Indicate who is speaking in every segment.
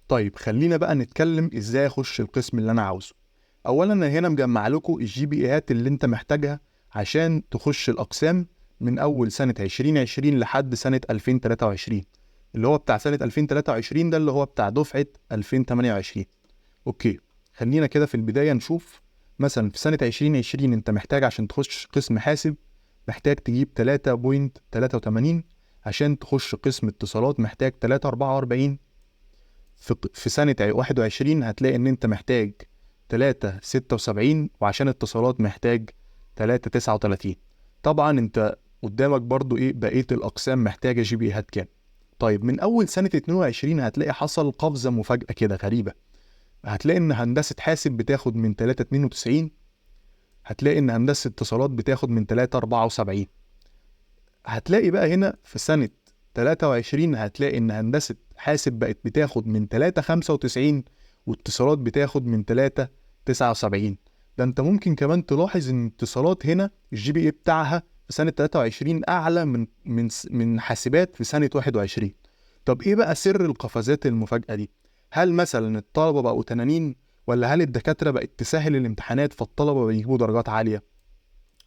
Speaker 1: طيب خلينا بقى نتكلم ازاي اخش القسم اللي انا عاوزه. اولا انا هنا مجمع لكم الجي بي ايات اللي انت محتاجها عشان تخش الاقسام من اول سنة 2020 لحد سنة 2023، اللي هو بتاع سنة 2023 ده اللي هو بتاع دفعة 2028. اوكي، خلينا كده في البداية نشوف. مثلا في سنة 2020 انت محتاج عشان تخش قسم حاسب محتاج تجيب 3.83، عشان تخش قسم اتصالات محتاج 3.44. في سنة 21 هتلاقي ان انت محتاج 3.76، وعشان اتصالات محتاج 3.39. طبعا انت قدامك برضو ايه بقية الاقسام محتاجة جي بي هات كام. طيب من اول سنة 22 هتلاقي حصل قفزة مفاجأة كده غريبة. هتلاقي ان هندسة حاسب بتاخد من 3.92، هتلاقي ان هندسة اتصالات بتاخد من 3.74. هتلاقي بقى هنا في سنة 23 هتلاقي ان هندسة حاسب بقت بتاخد من 3.95، واتصالات بتاخد من 3.79. ده انت ممكن كمان تلاحظ ان اتصالات هنا الجي بي اي بتاعها في سنة 23 اعلى من حاسبات في سنة 21. طب ايه بقى سر القفزات المفاجأة دي؟ هل مثلا الطلبة بقوا تنانين، ولا هل الدكاترة بقت تسهل الامتحانات فالطلبة بيجيبوا درجات عالية؟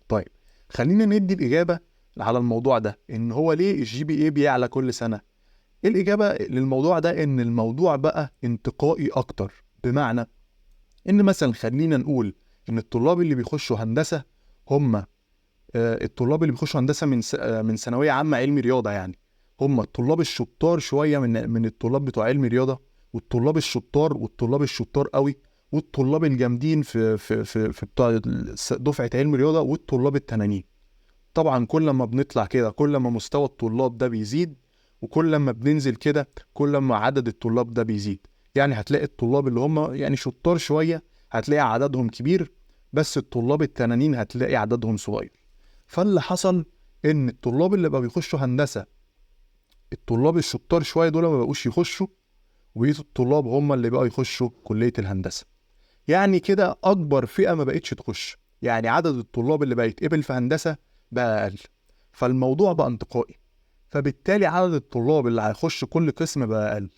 Speaker 1: طيب خلينا ندي الإجابة على الموضوع ده، إن هو ليه الجي بي إيه بيعلى كل سنة. الإجابة للموضوع ده إن الموضوع بقى انتقائي أكتر، بمعنى إن مثلا خلينا نقول إن الطلاب اللي بيخشوا هندسة هم الطلاب اللي بيخشوا هندسة من ثانوية عامة علمي رياضة، يعني هم الطلاب الشطار شوية من الطلاب بتوع علمي رياضة، والطلاب الشطار والطلاب الشطار قوي، والطلاب الجامدين في بتوع دفعة علمي رياضة، والطلاب التنانين. طبعا كل ما بنطلع كده كل ما مستوى الطلاب ده بيزيد، وكل ما بننزل كده كل ما عدد الطلاب ده بيزيد. يعني هتلاقي الطلاب اللي هم يعني شطار شوية هتلاقي عددهم كبير، بس الطلاب التانيين هتلاقي عددهم صغير. فاللي حصل ان الطلاب اللي بقى بيخشوا هندسة، الطلاب الشطار شوية دول ما بقوش يخشوا، وبقية الطلاب هم اللي بقوا يخشوا كلية الهندسة. يعني كده اكبر فئة ما بقتش تخش، يعني عدد الطلاب اللي بقى يتقبل في هندسة بقى اقل، فالموضوع بقى انتقائي، فبالتالي عدد الطلاب اللي هيخش كل قسم بقى اقل.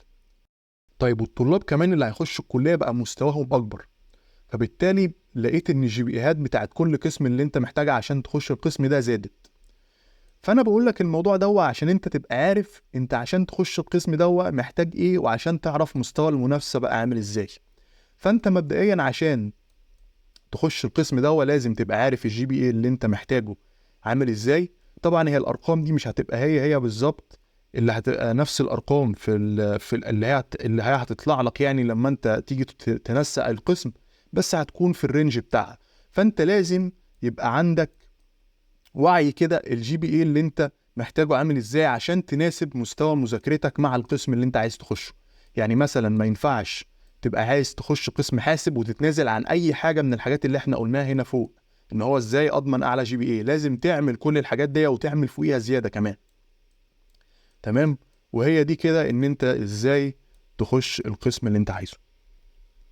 Speaker 1: طيب والطلاب كمان اللي هيخشوا الكلية بقى مستواهم اكبر، فبالتالي لقيت ان الجي بي ايهات بتاعت كل قسم اللي انت محتاجها عشان تخش القسم ده زادت. فانا بقول لك الموضوع ده عشان انت تبقى عارف انت عشان تخش القسم ده محتاج ايه، وعشان تعرف مستوى المنافسة بقى عامل ازاي. فانت مبدئيا عشان تخش القسم ده لازم تبقى عارف الجي بي اي اللي انت محتاجه عامل ازاي. طبعا هي الارقام دي مش هتبقى هي بالظبط اللي هتبقى نفس الارقام اللي هي هتطلع لك يعني لما انت تيجي تنسق القسم، بس هتكون في الرينج بتاعها. فانت لازم يبقى عندك وعي كده الجي بي اي اللي انت محتاجه عامل ازاي عشان تناسب مستوى مذاكرتك مع القسم اللي انت عايز تخشه. يعني مثلا ما ينفعش تبقى عايز تخش قسم حاسب وتتنازل عن اي حاجة من الحاجات اللي احنا قلناها هنا فوق، ان هو ازاي اضمن اعلى جي بي اي. لازم تعمل كل الحاجات دي وتعمل فوقيها زيادة كمان. تمام. وهي دي كده ان انت ازاي تخش القسم اللي انت عايزه.